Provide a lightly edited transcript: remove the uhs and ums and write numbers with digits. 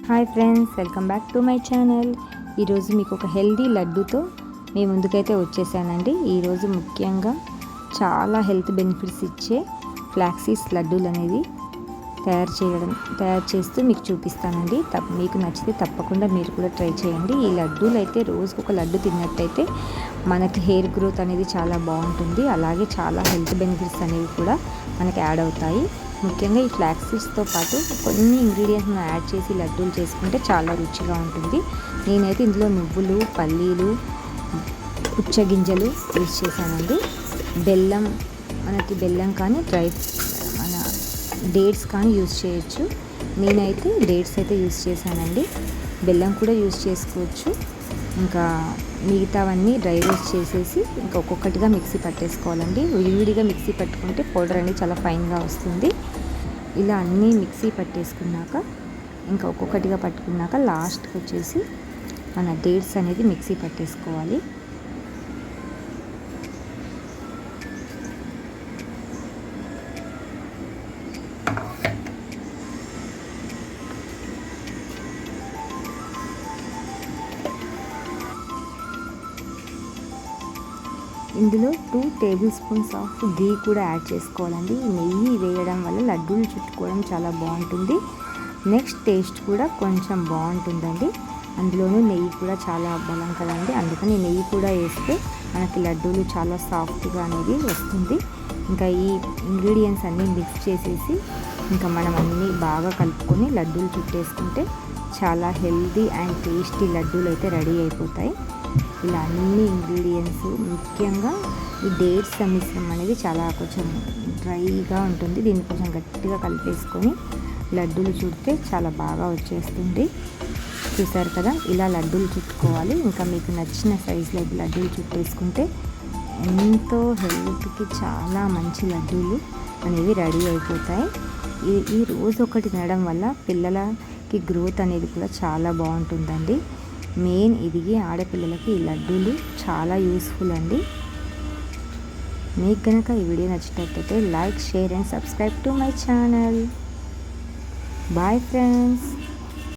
Hi friends, welcome back to my channel. ఈరోజు మీకు ఒక హెల్దీ లడ్డూతో మీ ముందుకైతే వచ్చేసానండి. ఈరోజు ముఖ్యంగా చాలా హెల్త్ బెనిఫిట్స్ ఇచ్చే ఫ్లాక్సీడ్స్ లడ్డూలు అనేది తయారు చేస్తూ మీకు చూపిస్తానండి. మీకు నచ్చితే తప్పకుండా మీరు కూడా ట్రై చేయండి. ఈ లడ్డూలు అయితే రోజుకు ఒక లడ్డు తిన్నట్టయితే మనకి హెయిర్ గ్రోత్ అనేది చాలా బాగుంటుంది. అలాగే చాలా హెల్త్ బెనిఫిట్స్ అనేవి కూడా మనకి యాడ్ అవుతాయి. ముఖ్యంగా ఈ ఫ్లాక్స్ సీడ్స్తో పాటు కొన్ని ఇంగ్రీడియంట్స్ మనం యాడ్ చేసి లడ్డూలు చేసుకుంటే చాలా రుచిగా ఉంటుంది. నేనైతే ఇందులో నువ్వులు, పల్లీలు, పుచ్చగింజలు యూజ్ చేశానండి. బెల్లం, మనకి బెల్లం కానీ మన డేట్స్ కానీ యూజ్ చేయొచ్చు. నేనైతే డేట్స్ అయితే యూజ్ చేశానండి. బెల్లం కూడా యూజ్ చేసుకోవచ్చు. ఇంకా మిగతావన్నీ డ్రై రోస్ట్ చేసేసి ఇంకా ఒక్కొక్కటిగా మిక్సీ పట్టేసుకోవాలండి. విడివిడిగా మిక్సీ పట్టుకుంటే పౌడర్ అనేది చాలా ఫైన్గా వస్తుంది. ఇలా అన్నీ మిక్సీ పట్టేసుకున్నాక ఇంకా ఒక్కొక్కటిగా పట్టుకున్నాక లాస్ట్కి వచ్చేసి మన డేట్స్ అనేది మిక్సీ పట్టేసుకోవాలి. ఇందులో 2 టేబుల్ స్పూన్స్ ఆఫ్ ఘీ కూడా యాడ్ చేసుకోవాలండి. నెయ్యి వేయడం వల్ల లడ్డూలు చుట్టుకోవడం చాలా బాగుంటుంది. నెక్స్ట్ టేస్ట్ కూడా కొంచెం బాగుంటుందండి. అందులోనూ నెయ్యి కూడా చాలా బలం కదండి. అందుకని నెయ్యి కూడా వేస్తే మనకి లడ్డూలు చాలా సాఫ్ట్గా అనేది వస్తుంది. ఇంకా ఈ ఇంగ్రీడియంట్స్ అన్నీ మిక్స్ చేసేసి ఇంకా మనం అన్నీ బాగా కలుపుకొని లడ్డూలు చుట్టేసుకుంటే చాలా హెల్తీ అండ్ టేస్టీ లడ్డూలు అయితే రెడీ అయిపోతాయి. ఇలా అన్ని ఇంగ్రీడియంట్స్, ముఖ్యంగా ఈ డేట్స్ మిశ్రమం అనేది చాలా కొంచెం డ్రైగా ఉంటుంది. దీన్ని కొంచెం గట్టిగా కలిపేసుకొని లడ్డూలు చుడితే చాలా బాగా వచ్చేస్తుంది. చూసారు కదా, ఇలా లడ్డూలు చుట్టుకోవాలి. ఇంకా మీకు నచ్చిన సైజులో లడ్డూలు చుట్టేసుకుంటే ఎంతో హెల్త్కి చాలా మంచి లడ్డూలు అనేవి రెడీ అయిపోతాయి. ఈ రోజు ఒకటి తినడం వల్ల పిల్లలకి గ్రోత్ అనేది కూడా చాలా బాగుంటుందండి. మెయిన్ ఎదిగే ఆడపిల్లలకి ఈ లడ్డూలు చాలా యూస్ఫుల్ అండి. మీకు కనుక ఈ వీడియో నచ్చినట్లయితే like, share and subscribe to my channel. Bye friends.